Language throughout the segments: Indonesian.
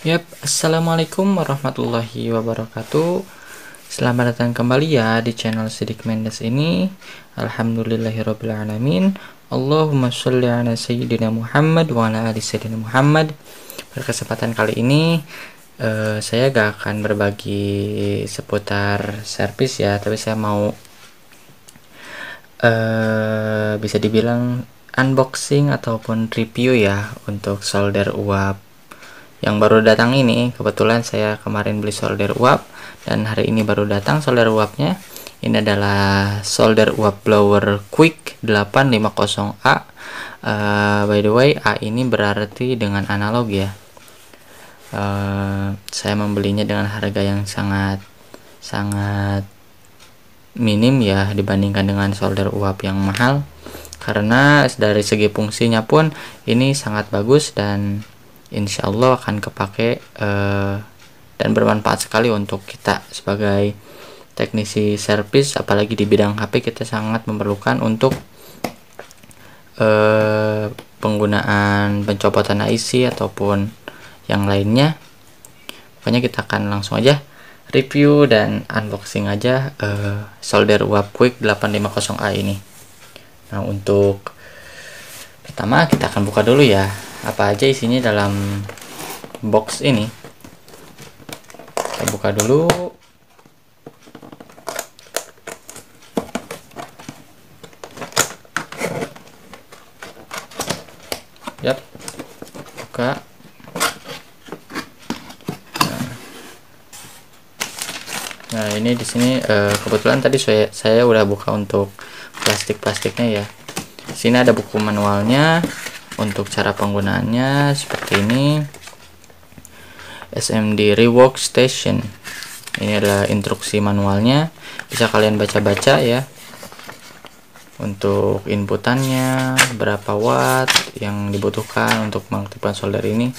Assalamualaikum warahmatullahi wabarakatuh. Selamat datang kembali ya di channel Sidik Mendes ini. Alhamdulillahirrabbilalamin. Allahumma sholli ala sayyidina Muhammad wa ala ali sayyidina Muhammad. Pada kesempatan kali ini saya gak akan berbagi seputar servis ya, tapi saya mau bisa dibilang unboxing ataupun review ya untuk solder uap yang baru datang ini. Kebetulan saya kemarin beli solder uap dan hari ini baru datang solder uapnya. Ini adalah solder uap blower Quick 850A. By the way, A ini berarti dengan analog ya. Saya membelinya dengan harga yang sangat minim ya dibandingkan dengan solder uap yang mahal, karena dari segi fungsinya pun ini sangat bagus dan insya Allah akan kepake dan bermanfaat sekali untuk kita sebagai teknisi servis. Apalagi di bidang HP kita sangat memerlukan untuk penggunaan pencopotan IC ataupun yang lainnya. Pokoknya kita akan langsung aja review dan unboxing aja solder uap Quick 850A ini. Nah, untuk pertama kita akan buka dulu ya apa aja isinya dalam box ini. Kita buka dulu. Buka. Nah, ini di sini kebetulan tadi saya udah buka untuk plastiknya ya. Di sini ada buku manualnya untuk cara penggunaannya seperti ini. SMD Rework Station. Ini adalah instruksi manualnya, bisa kalian baca-baca ya. Untuk inputannya, berapa watt yang dibutuhkan untuk mengaktifkan solder ini.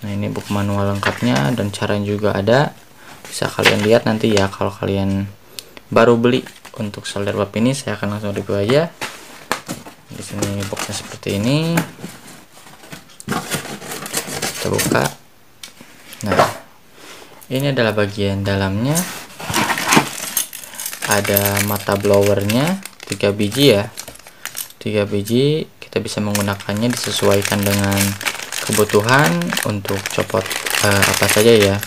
Nah, ini buku manual lengkapnya dan caranya juga ada. Bisa kalian lihat nanti ya kalau kalian baru beli untuk solder uap ini. Saya akan langsung review aja. Di sini boxnya seperti ini. Kita buka. Nah, ini adalah bagian dalamnya. Ada mata blowernya 3 biji ya. 3 biji. Kita bisa menggunakannya disesuaikan dengan kebutuhan untuk copot apa saja ya.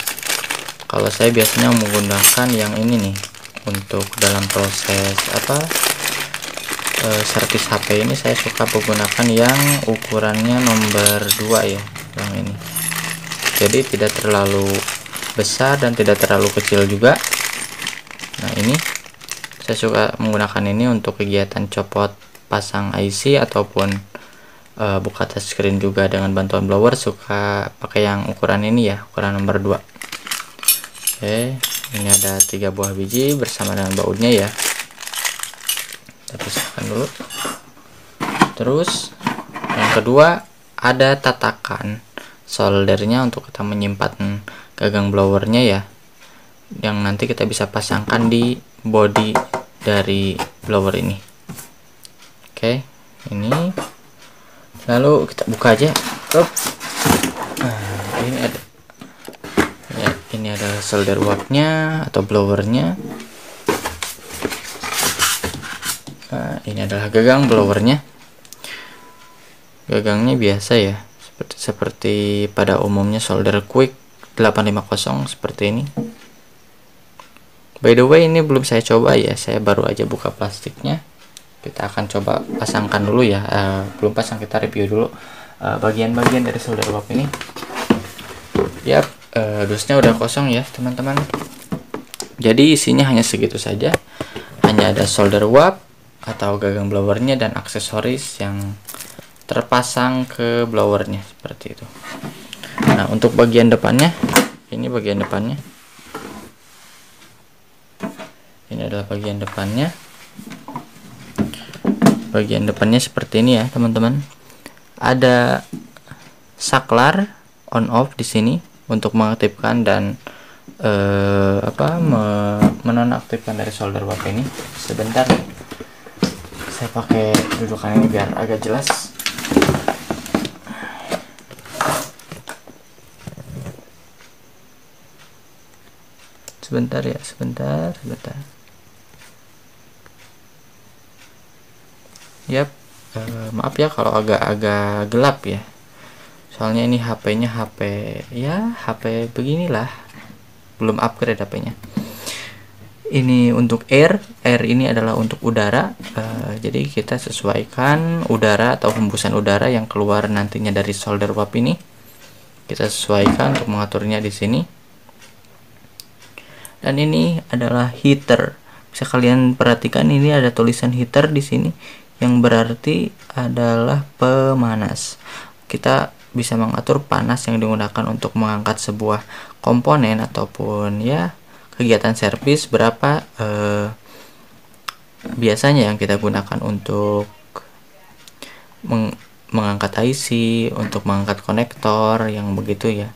Kalau saya biasanya menggunakan yang ini nih untuk dalam proses servis HP ini. Saya suka menggunakan yang ukurannya nomor 2 ya, yang ini. Jadi tidak terlalu besar dan tidak terlalu kecil juga. Nah, ini saya suka menggunakan ini untuk kegiatan copot pasang IC ataupun buka touchscreen juga dengan bantuan blower. Suka pakai yang ukuran ini ya, ukuran nomor 2. Oke, ini ada 3 buah biji bersama dengan bautnya ya. Kita pisahkan dulu. Terus yang kedua ada tatakan soldernya untuk kita menyimpan gagang blowernya ya, yang nanti kita bisa pasangkan di body dari blower ini. Oke, ini lalu kita buka aja. Ini adalah solder uapnya atau blowernya. Nah, ini adalah gagang blowernya. Gagangnya biasa ya, seperti pada umumnya solder Quick 850 seperti ini. By the way, ini belum saya coba ya, saya baru aja buka plastiknya. Kita akan coba pasangkan dulu ya. Belum pasang, kita review dulu bagian-bagian dari solder uap ini. Dusnya udah kosong ya teman-teman. Jadi isinya hanya segitu saja. Hanya ada solder uap atau gagang blowernya dan aksesoris yang terpasang ke blowernya seperti itu. Nah, untuk bagian depannya, ini bagian depannya. Ini adalah bagian depannya. Bagian depannya seperti ini ya teman-teman. Ada saklar on off di sini untuk mengaktifkan dan menonaktifkan dari solder uap ini. Sebentar saya pakai dudukan ini biar agak jelas. sebentar ya, sebentar. Yap, maaf ya kalau agak-agak gelap ya, soalnya ini HP-nya HP beginilah, belum upgrade HP-nya. Ini untuk air ini adalah untuk udara, jadi kita sesuaikan udara atau hembusan udara yang keluar nantinya dari solder uap ini, kita sesuaikan untuk mengaturnya di sini. Dan ini adalah heater, bisa kalian perhatikan ini ada tulisan heater di sini yang berarti adalah pemanas. Kita bisa mengatur panas yang digunakan untuk mengangkat sebuah komponen ataupun ya kegiatan servis berapa biasanya yang kita gunakan untuk mengangkat IC, untuk mengangkat konektor yang begitu ya.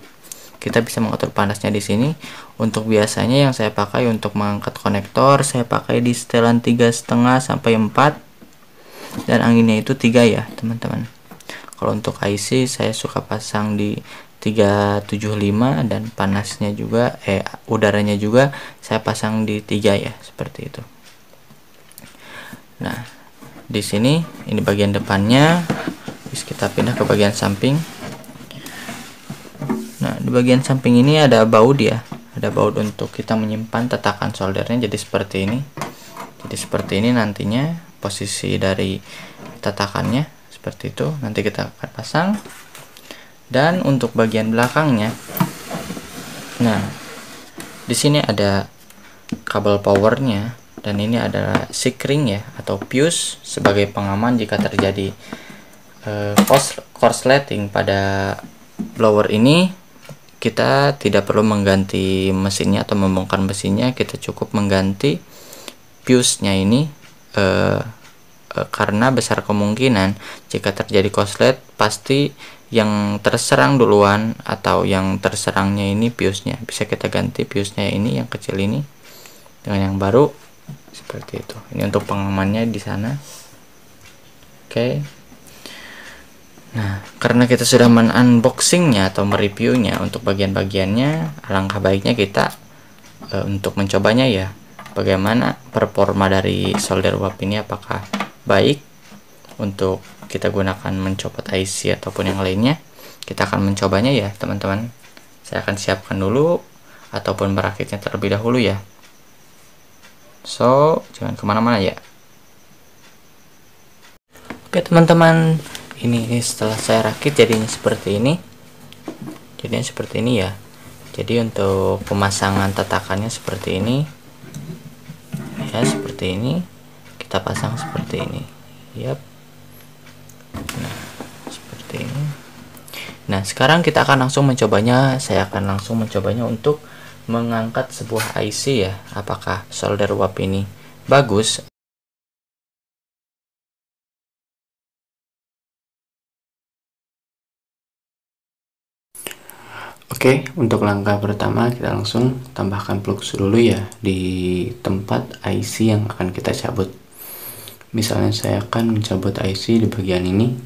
Kita bisa mengatur panasnya di sini. Untuk biasanya yang saya pakai untuk mengangkat konektor, saya pakai di setelan 3,5 sampai 4 dan anginnya itu 3 ya teman-teman. Kalau untuk IC saya suka pasang di 375 dan panasnya juga udaranya juga saya pasang di 3 ya, seperti itu. Nah, di sini ini bagian depannya. Terus kita pindah ke bagian samping. Nah, di bagian samping ini ada baut ya. Ada baut untuk kita menyimpan tatakan soldernya, jadi seperti ini. Jadi seperti ini nantinya posisi dari tatakannya, seperti itu. Nanti kita akan pasang. Dan untuk bagian belakangnya, nah di sini ada kabel powernya, dan ini adalah sikring ya atau fuse sebagai pengaman jika terjadi korsleting pada blower ini. Kita tidak perlu mengganti mesinnya atau membongkar mesinnya, kita cukup mengganti fuse-nya ini karena besar kemungkinan jika terjadi korslet pasti yang terserang duluan atau yang terserangnya ini fuse-nya. Bisa kita ganti fuse-nya ini yang kecil ini dengan yang baru seperti itu. Ini untuk pengamannya di sana. Oke. Nah, karena kita sudah men-unboxingnya atau mereviewnya untuk bagian-bagiannya, alangkah baiknya kita untuk mencobanya ya. Bagaimana performa dari solder uap ini, apakah baik untuk kita gunakan mencopot IC ataupun yang lainnya. Kita akan mencobanya ya teman-teman. Saya akan siapkan dulu ataupun merakitnya terlebih dahulu ya. So, jangan kemana-mana ya. Oke teman-teman, ini setelah saya rakit jadinya seperti ini. Ya. Jadi untuk pemasangan tatakannya seperti ini ya, seperti ini. Kita pasang seperti ini. Yap. Nah, seperti ini. Nah, sekarang kita akan langsung mencobanya. Saya akan langsung mencobanya untuk mengangkat sebuah IC ya. Apakah solder uap ini bagus? Oke, untuk langkah pertama kita langsung tambahkan flux dulu ya di tempat IC yang akan kita cabut. Misalnya saya akan mencabut IC di bagian ini.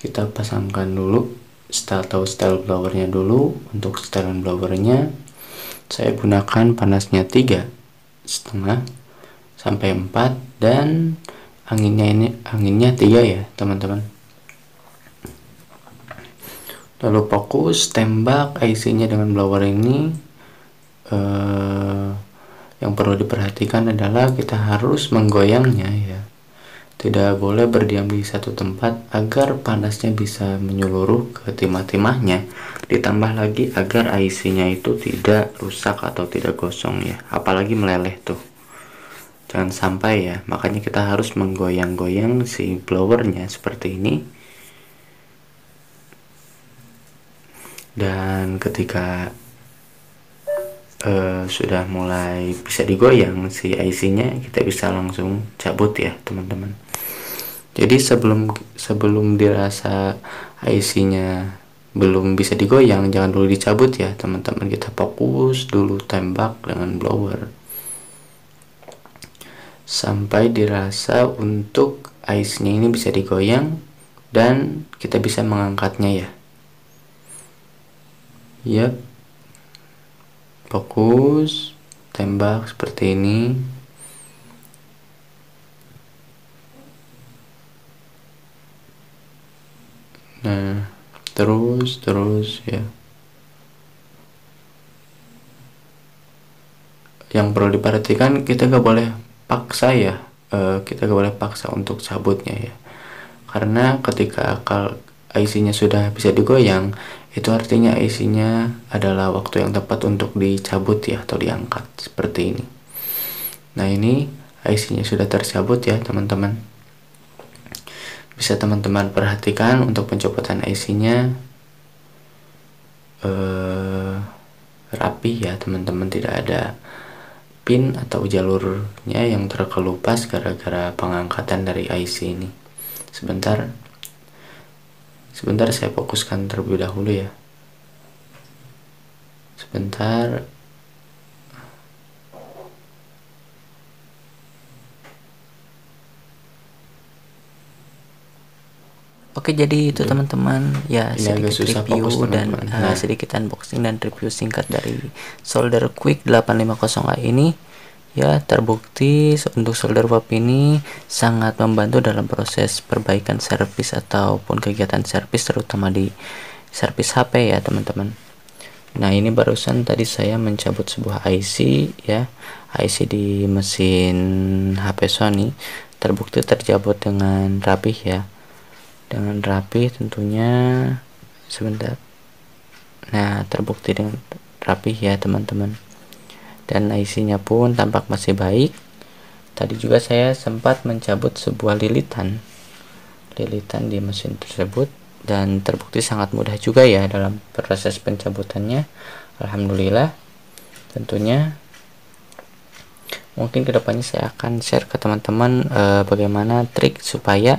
Kita pasangkan dulu style blowernya dulu. Untuk setelan blowernya saya gunakan panasnya 3,5 sampai 4 dan anginnya 3 ya teman-teman. Lalu fokus tembak IC-nya dengan blower ini. Yang perlu diperhatikan adalah kita harus menggoyangnya ya. Tidak boleh berdiam di satu tempat agar panasnya bisa menyeluruh ke timah-timahnya. Ditambah lagi agar IC-nya itu tidak rusak atau tidak gosong ya. Apalagi meleleh tuh. Jangan sampai ya. Makanya kita harus menggoyang-goyang si blowernya seperti ini. Dan ketika sudah mulai bisa digoyang si IC-nya, kita bisa langsung cabut ya teman-teman. Jadi sebelum dirasa IC-nya belum bisa digoyang, jangan dulu dicabut ya teman-teman. Kita fokus dulu tembak dengan blower sampai dirasa untuk IC-nya ini bisa digoyang dan kita bisa mengangkatnya ya. Yap. Fokus tembak seperti ini. Nah, terus ya. Yang perlu diperhatikan, kita gak boleh paksa ya, kita gak boleh paksa untuk cabutnya ya, karena ketika IC-nya sudah bisa digoyang, itu artinya IC-nya adalah waktu yang tepat untuk dicabut ya, atau diangkat seperti ini. Nah, ini IC-nya sudah tercabut ya teman-teman. Bisa teman-teman perhatikan untuk pencopotan IC-nya rapi ya teman-teman, tidak ada pin atau jalurnya yang terkelupas gara-gara pengangkatan dari IC ini. Sebentar saya fokuskan terlebih dahulu ya. Sebentar. Oke, jadi itu teman-teman ya, Ini agak sedikit susah review fokus, dan teman-teman. Nah, sedikit unboxing dan review singkat dari solder quick 850A ini ya. Terbukti untuk solder uap ini sangat membantu dalam proses perbaikan servis ataupun kegiatan servis, terutama di servis HP ya teman-teman. Nah, ini barusan tadi saya mencabut sebuah IC ya, IC di mesin HP Sony, terbukti tercabut dengan rapih ya, dengan rapi tentunya. Sebentar. Nah, terbukti dengan rapi ya teman-teman, dan IC-nya pun tampak masih baik. Tadi juga saya sempat mencabut sebuah lilitan di mesin tersebut, dan terbukti sangat mudah juga ya dalam proses pencabutannya. Alhamdulillah. Tentunya mungkin kedepannya saya akan share ke teman-teman bagaimana trik supaya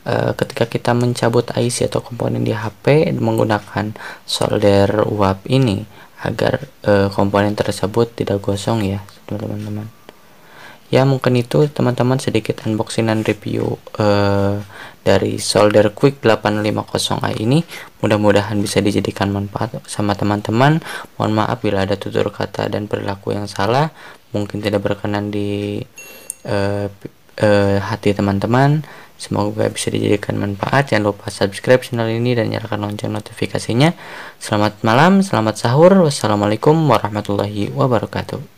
ketika kita mencabut IC atau komponen di HP menggunakan solder uap ini, agar komponen tersebut tidak gosong ya teman-teman. Ya, mungkin itu teman-teman sedikit unboxing dan review dari solder quick 850A ini. Mudah-mudahan bisa dijadikan manfaat sama teman-teman. Mohon maaf bila ada tutur kata dan perilaku yang salah, mungkin tidak berkenan di hati teman-teman. Semoga bisa dijadikan manfaat. Jangan lupa subscribe channel ini dan nyalakan lonceng notifikasinya. Selamat malam, selamat sahur. Wassalamualaikum warahmatullahi wabarakatuh.